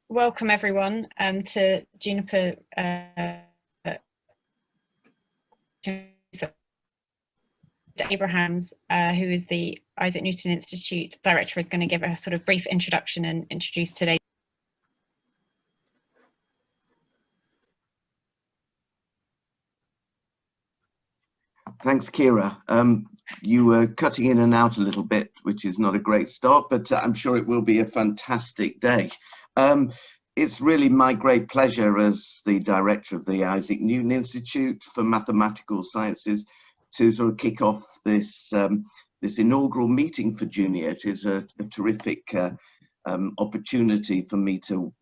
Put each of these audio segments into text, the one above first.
Welcome everyone to Juniper Abrahams, who is the Isaac Newton Institute Director, is going to give a sort of brief introduction and introduce today. Thanks, Kira. You were cutting in and out a little bit, which is not a great start, but I'm sure it will be a fantastic day. It's really my great pleasure as the director of the Isaac Newton Institute for Mathematical Sciences to sort of kick off this this inaugural meeting for JUNW. It is a terrific opportunity for me to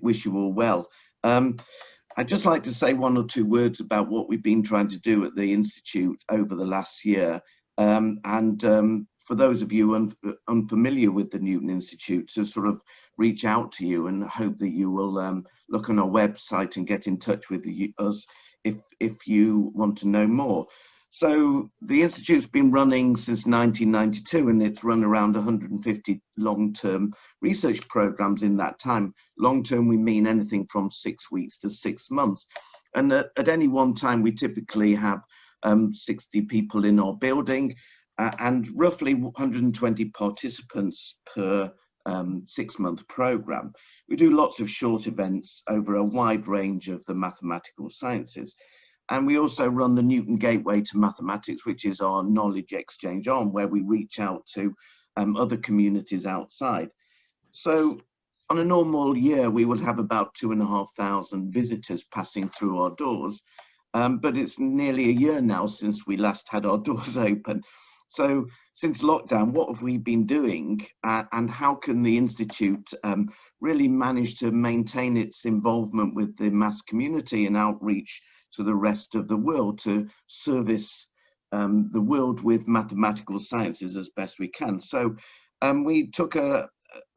wish you all well. I'd just like to say one or two words about what we've been trying to do at the Institute over the last year. For those of you unfamiliar with the Newton Institute, to sort of reach out to you and hope that you will look on our website and get in touch with us if you want to know more. So the Institute's been running since 1992, and it's run around 150 long-term research programs in that time. Long-term, we mean anything from 6 weeks to 6 months. And at any one time, we typically have 60 people in our building and roughly 120 participants per 6-month program. We do lots of short events over a wide range of the mathematical sciences. And we also run the Newton Gateway to Mathematics, which is our knowledge exchange arm, where we reach out to other communities outside. So on a normal year, we would have about 2,500 visitors passing through our doors. But it's nearly a year now since we last had our doors open. So since lockdown, what have we been doing, and how can the Institute really manage to maintain its involvement with the maths community and outreach to the rest of the world to service the world with mathematical sciences as best we can? So we took a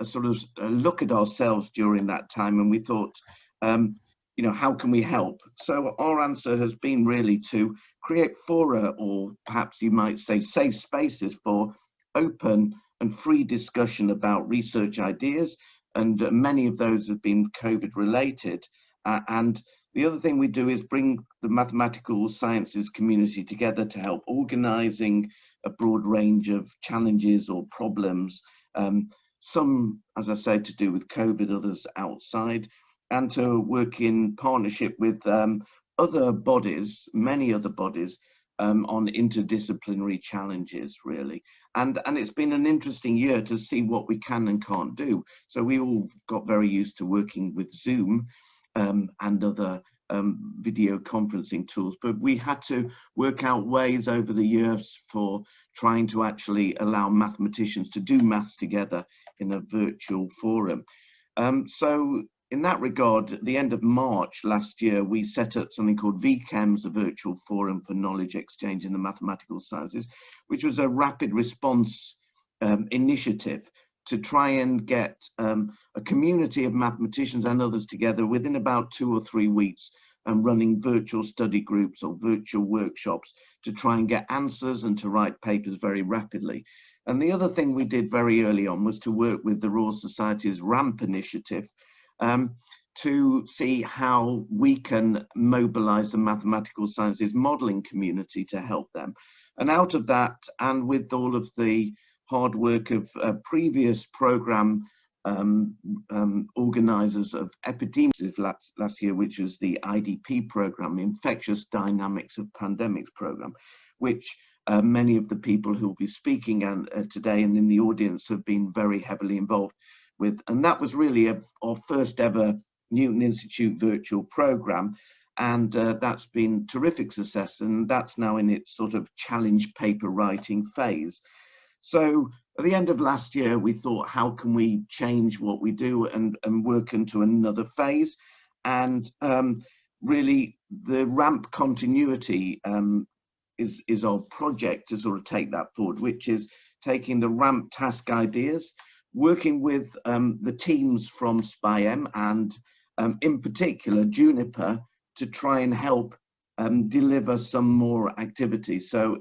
sort of a look at ourselves during that time, and we thought, you know, how can we help? So our answer has been really to create fora, or perhaps you might say safe spaces, for open and free discussion about research ideas, and many of those have been COVID related. And the other thing we do is bring the mathematical sciences community together to help organizing a broad range of challenges or problems, some, as I said, to do with COVID, others outside, and to work in partnership with other bodies, many other bodies, on interdisciplinary challenges, really. And it's been an interesting year to see what we can and can't do. So we all got very used to working with Zoom and other video conferencing tools, but we had to work out ways over the years for trying to actually allow mathematicians to do maths together in a virtual forum. So in that regard, at the end of March last year, we set up something called VChems, the Virtual Forum for Knowledge Exchange in the Mathematical Sciences, which was a rapid response initiative to try and get a community of mathematicians and others together within about 2 or 3 weeks, and running virtual study groups or virtual workshops to try and get answers and to write papers very rapidly. And the other thing we did very early on was to work with the Royal Society's RAMP initiative to see how we can mobilize the mathematical sciences modeling community to help them. And out of that, and with all of the hard work of previous program organizers of epidemiology last year, which was the IDP program, Infectious Dynamics of Pandemics program, which many of the people who will be speaking today and in the audience have been very heavily involved with. And that was really our first ever Newton Institute virtual program. And that's been terrific success. And that's now in its sort of challenge paper writing phase. So at the end of last year, we thought, how can we change what we do and work into another phase? And really the RAMP continuity is our project to sort of take that forward, which is taking the RAMP task ideas, working with the teams from SPI-M and in particular Juniper to try and help deliver some more activities. So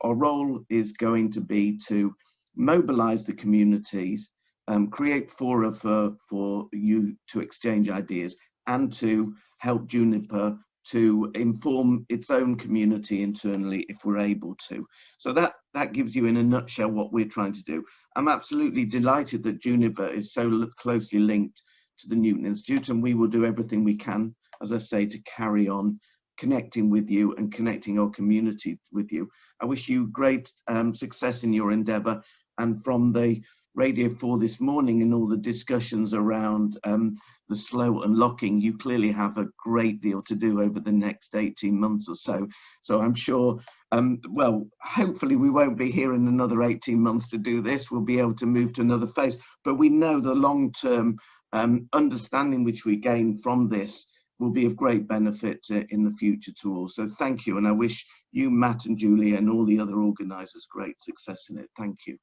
our role is going to be to mobilize the communities create fora for you to exchange ideas, and to help Juniper to inform its own community internally if we're able to. So that gives you in a nutshell what we're trying to do. I'm absolutely delighted that Juniper is so closely linked to the Newton Institute, and we will do everything we can, as I say, to carry on connecting with you and connecting our community with you. I wish you great success in your endeavour, and from the Radio 4 this morning and all the discussions around the slow unlocking, you clearly have a great deal to do over the next 18 months or so. So I'm sure, well, hopefully we won't be here in another 18 months to do this. We'll be able to move to another phase. But we know the long-term understanding which we gain from this will be of great benefit in the future to all. So thank you. And I wish you, Matt and Julie, and all the other organisers great success in it. Thank you.